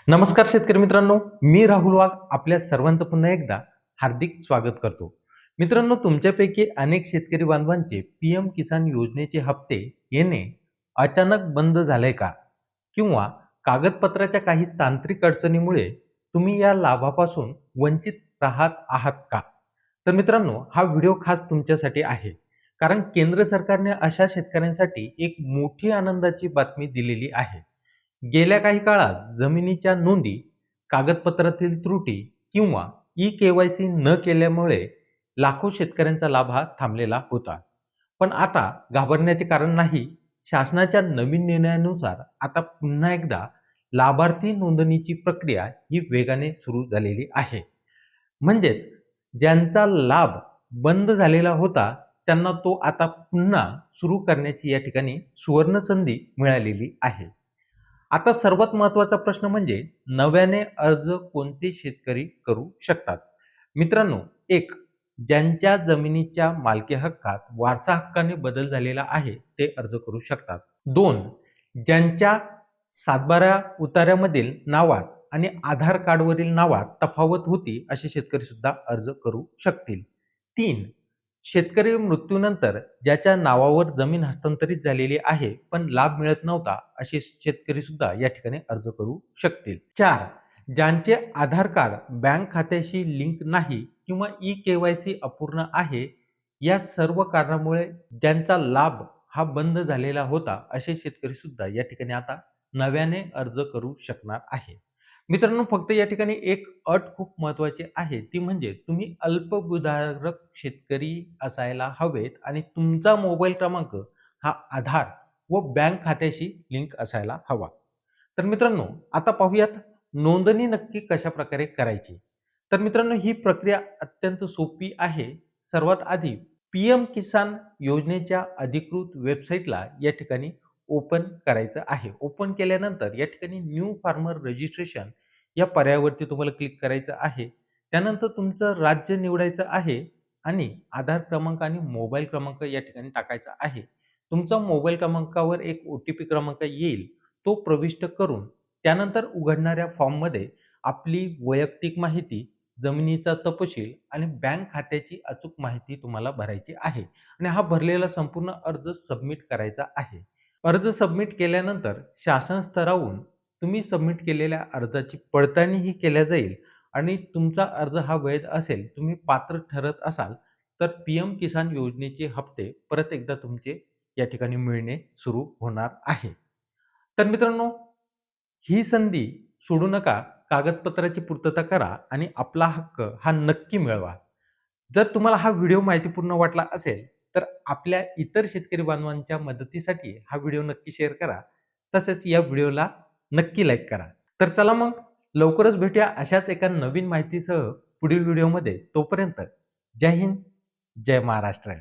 नमस्कार शेतकरी मित्रांनो, मी राहुल वाघ आपल्या सर्वांचं पुन्हा एकदा हार्दिक स्वागत करतो. मित्रांनो, तुमच्यापैकी अनेक शेतकरी बांधवांचे पीएम किसान योजनेचे हप्ते येणे अचानक बंद झाले का? किंवा कागदपत्राच्या काही तांत्रिक अडचणीमुळे तुम्ही या लाभापासून वंचित राहत आहात का? तर मित्रांनो, हा व्हिडिओ खास तुमच्यासाठी आहे. कारण केंद्र सरकारने अशा शेतकऱ्यांसाठी एक मोठी आनंदाची बातमी दिलेली आहे. गेल्या काही काळात जमिनीच्या नोंदी, कागदपत्रातील त्रुटी किंवा ई-केवायसी न केल्यामुळे लाखो शेतकऱ्यांचा लाभ हा थांबलेला होता. पण आता घाबरण्याचे कारण नाही. शासनाच्या नवीन निर्णयानुसार आता पुन्हा एकदा लाभार्थी नोंदणीची प्रक्रिया ही वेगाने सुरू झालेली आहे. म्हणजेच ज्यांचा लाभ बंद झालेला होता, त्यांना तो आता पुन्हा सुरू करण्याची या ठिकाणी सुवर्णसंधी मिळालेली आहे. आता सर्वात महत्त्वाचा प्रश्न म्हणजे नव्याने अर्ज कोणते शेतकरी करू शकतात? मित्रांनो, एक ज्यांच्या जमिनीच्या मालकी हक्कात वारसा हक्काने बदल झालेला आहे, ते अर्ज करू शकतात. 2 ज्यांच्या सातबारा उताऱ्यामधील नावात आणि आधार कार्डवरील नावात तफावत होती, असे शेतकरी सुद्धा अर्ज करू शकतील. 3 शेतकरी मृत्यूनंतर ज्याच्या नावावर जमीन हस्तांतरित झालेली आहे, पण लाभ मिळत नव्हता, असे शेतकरी सुद्धा या ठिकाणी अर्ज करू शकतील. 4 ज्यांचे आधार कार्ड बँक खात्याशी लिंक नाही किंवा ई-केवायसी अपूर्ण आहे, या सर्व कारणामुळे ज्यांचा लाभ हा बंद झालेला होता, असे शेतकरी सुद्धा या ठिकाणी आता नव्याने अर्ज करू शकणार आहे. मित्रांनो, फक्त या ठिकाणी एक अट खूप महत्त्वाची आहे, ती म्हणजे तुम्ही अल्पभूधारक शेतकरी असायला हवेत आणि तुमचा मोबाईल क्रमांक हा आधार व बँक खात्याशी लिंक असायला हवा. तर मित्रांनो, आता पाहूयात नोंदणी नक्की कशाप्रकारे करायची. तर मित्रांनो, ही प्रक्रिया अत्यंत सोपी आहे. सर्वात आधी पीएम किसान योजनेच्या अधिकृत वेबसाईटला या ठिकाणी ओपन करायचं आहे. ओपन केल्यानंतर या ठिकाणी न्यू फार्मर रजिस्ट्रेशन या पर्यायावरती तुम्हाला क्लिक करायचं आहे. त्यानंतर तुमचं राज्य निवडायचं आहे आणि आधार क्रमांक आणि मोबाईल क्रमांक या ठिकाणी टाकायचा आहे. तुमचा मोबाईल क्रमांकावर एक ओ-टी-पी क्रमांक येईल, तो प्रविष्ट करून त्यानंतर उघडणाऱ्या फॉर्ममध्ये आपली वैयक्तिक माहिती, जमिनीचा तपशील आणि बँक खात्याची अचूक माहिती तुम्हाला भरायची आहे आणि हा भरलेला संपूर्ण अर्ज सबमिट करायचा आहे. अर्ज सबमिट केल्यानंतर शासन स्तरावरून तुम्ही सबमिट केलेल्या अर्जाची पडताळणीही केल्या जाईल आणि तुमचा अर्ज हा वैध असेल, तुम्ही पात्र ठरत असाल, तर पीएम किसान योजनेचे हप्ते परत एकदा तुमचे या ठिकाणी मिळणे सुरू होणार आहे. तर मित्रांनो, ही संधी सोडू नका. कागदपत्राची पूर्तता करा आणि आपला हक्क हा नक्की मिळवा. जर तुम्हाला हा व्हिडिओ माहितीपूर्ण वाटला असेल, तर आपल्या इतर शेतकरी बांधवांच्या मदतीसाठी हा व्हिडिओ नक्की शेअर करा. तसेच या व्हिडिओला नक्की लाईक करा. तर चला मग लवकरच भेटूया अशाच एका नवीन माहितीसह पुढील व्हिडिओमध्ये. तोपर्यंत जय हिंद, जय महाराष्ट्र.